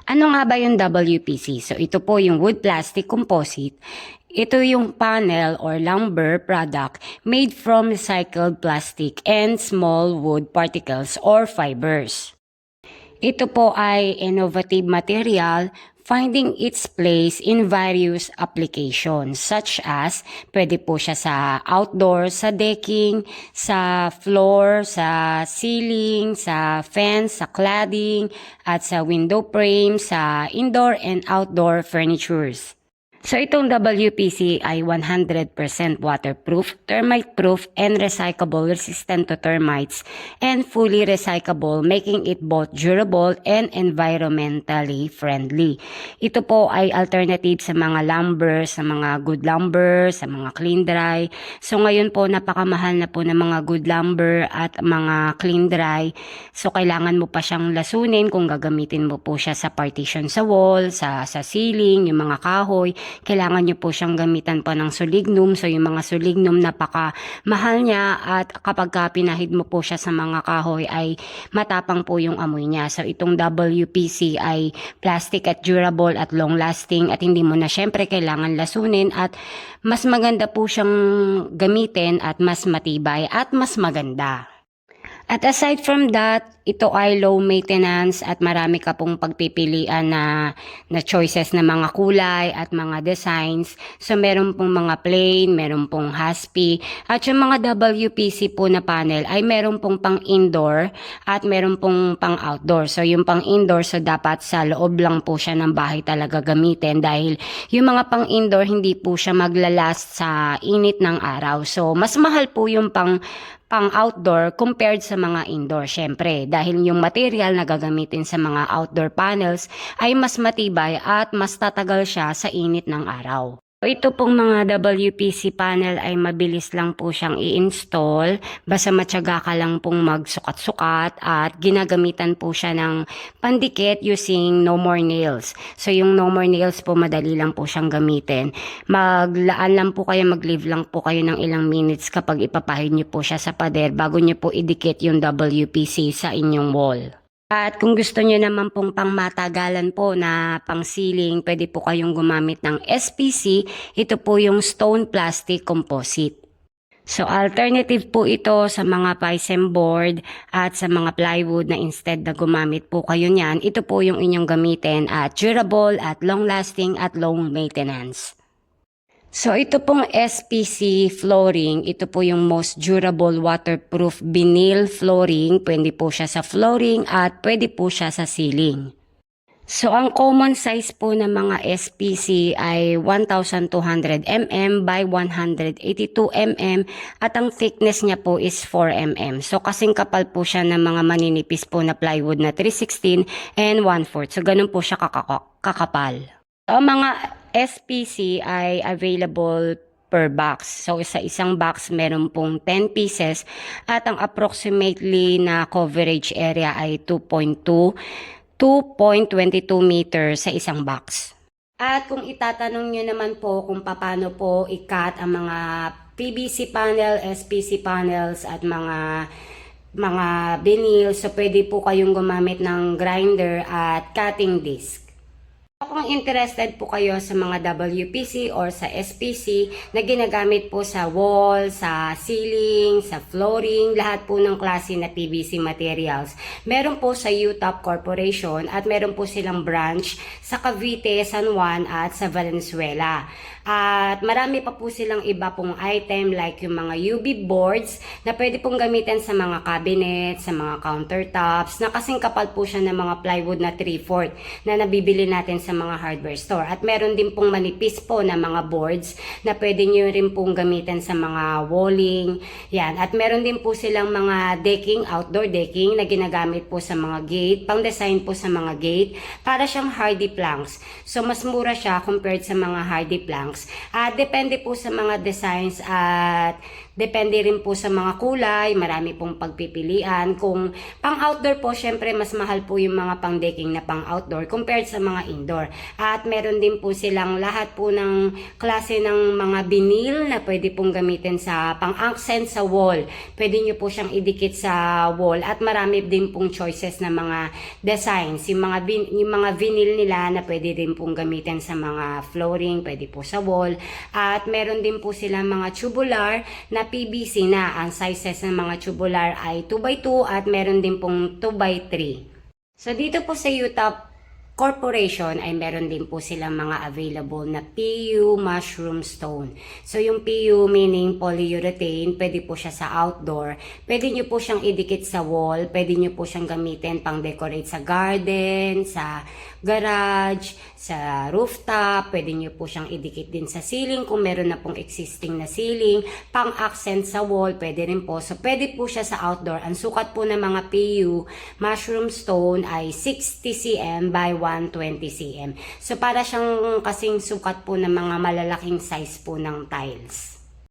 Ano nga ba yung WPC? So ito po yung wood plastic composite. Ito yung panel or lumber product made from recycled plastic and small wood particles or fibers. Ito po ay innovative material finding its place in various applications such as pwede po siya sa outdoor, sa decking, sa floor, sa ceiling, sa fence, sa cladding, at sa window frame, sa indoor and outdoor furnitures. So itong WPC ay 100% waterproof, termite-proof, and recyclable, resistant to termites, and fully recyclable, making it both durable and environmentally friendly. Ito po ay alternative sa mga lumber, sa mga good lumber, sa mga clean dry. So ngayon po napakamahal na po ng mga good lumber at mga clean dry. So kailangan mo pa siyang lasunin kung gagamitin mo po siya sa partition sa wall, sa ceiling, yung mga kahoy. Kailangan nyo po siyang gamitan pa ng solignum. So yung mga solignum napaka mahal niya at kapag pinahid mo po siya sa mga kahoy ay matapang po yung amoy niya. So itong WPC ay plastic at durable at long lasting at hindi mo na syempre kailangan lasunin at mas maganda po siyang gamitin at mas matibay at mas maganda. At aside from that, ito ay low maintenance at marami ka pong pagpipilian na choices na mga kulay at mga designs. So meron pong mga plain, meron pong haspi. At yung mga WPC po na panel ay meron pong pang indoor at meron pong pang outdoor. So yung pang indoor, so dapat sa loob lang po siya ng bahay talaga gamitin dahil yung mga pang indoor hindi po siya maglalast sa init ng araw. So mas mahal po yung pang outdoor compared sa mga indoor syempre dahil yung material na gagamitin sa mga outdoor panels ay mas matibay at mas tatagal siya sa init ng araw. Ito pong mga WPC panel ay mabilis lang po siyang i-install basta matyaga ka lang pong magsukat-sukat at ginagamitan po siya ng pandikit using no more nails. So yung no more nails po madali lang po siyang gamitin. Maglaan lang po kayo, mag-leave lang po kayo ng ilang minutes kapag ipapahid nyo po siya sa pader bago nyo po idikit yung WPC sa inyong wall. At kung gusto nyo naman pong pangmatagalan po na pang ceiling, pwede po kayong gumamit ng SPC. Ito po yung stone plastic composite. So alternative po ito sa mga PISM board at sa mga plywood na instead na gumamit po kayo niyan, ito po yung inyong gamitin at durable at long lasting at low maintenance. So ito pong SPC flooring, ito po yung most durable waterproof vinyl flooring. Pwede po siya sa flooring at pwede po siya sa ceiling. So ang common size po ng mga SPC ay 1,200 mm by 182 mm at ang thickness niya po is 4 mm. So kasing kapal po siya ng mga maninipis po na plywood na 3/16 and 1/4. So ganun po siya kakapal. Ang mga SPC ay available per box. So sa isang box meron pong 10 pieces at ang approximately na coverage area ay 2.22 meters sa isang box. At kung itatanong nyo naman po kung paano po i-cut ang mga PVC panel, SPC panels at mga vinyl, so pwede po kayong gumamit ng grinder at cutting disc. Kung interested po kayo sa mga WPC or sa SPC na ginagamit po sa wall, sa ceiling, sa flooring, lahat po ng klase na PVC materials. Meron po sa UTOP Corporation at meron po silang branch sa Cavite, San Juan at sa Valenzuela. At marami pa po silang iba pong item like yung mga UV boards na pwede pong gamitin sa mga cabinet, sa mga countertops, na kasing kapal po siya ng mga plywood na 3/4 na nabibili natin sa mga hardware store. At meron din pong manipis po na mga boards na pwede nyo rin pong gamitin sa mga walling. Yan. At meron din po silang mga decking, outdoor decking na ginagamit po sa mga gate, pang design po sa mga gate, para siyang hardy planks. So mas mura siya compared sa mga hardy planks. Depende po sa mga designs at depende rin po sa mga kulay, marami pong pagpipilian. Kung pang outdoor po, syempre mas mahal po yung mga pang decking na pang outdoor compared sa mga indoor. outdoor. At meron din po silang lahat po ng klase ng mga vinyl na pwede pong gamitin sa pang-accent sa wall. Pwede nyo po siyang idikit sa wall at marami din pong choices na mga designs. Yung mga vinyl nila na pwede din pong gamitin sa mga flooring, pwede po sa wall. At meron din po silang mga tubular na PVC na. Ang sizes ng mga tubular ay 2x2 at meron din pong 2x3. So dito po sa Utah Corporation ay meron din po silang mga available na PU mushroom stone. So yung PU meaning polyurethane, pwede po siya sa outdoor. Pwede nyo po siyang idikit sa wall, pwede nyo po siyang gamitin pang decorate sa garden, sa garage, sa rooftop, pwede nyo po siyang idikit din sa ceiling kung meron na pong existing na ceiling, pang accent sa wall, pwede rin po. So pwede po siya sa outdoor. Ang sukat po ng mga PU mushroom stone ay 60 cm by 120 cm. So para siyang kasing sukat po ng mga malalaking size po ng tiles.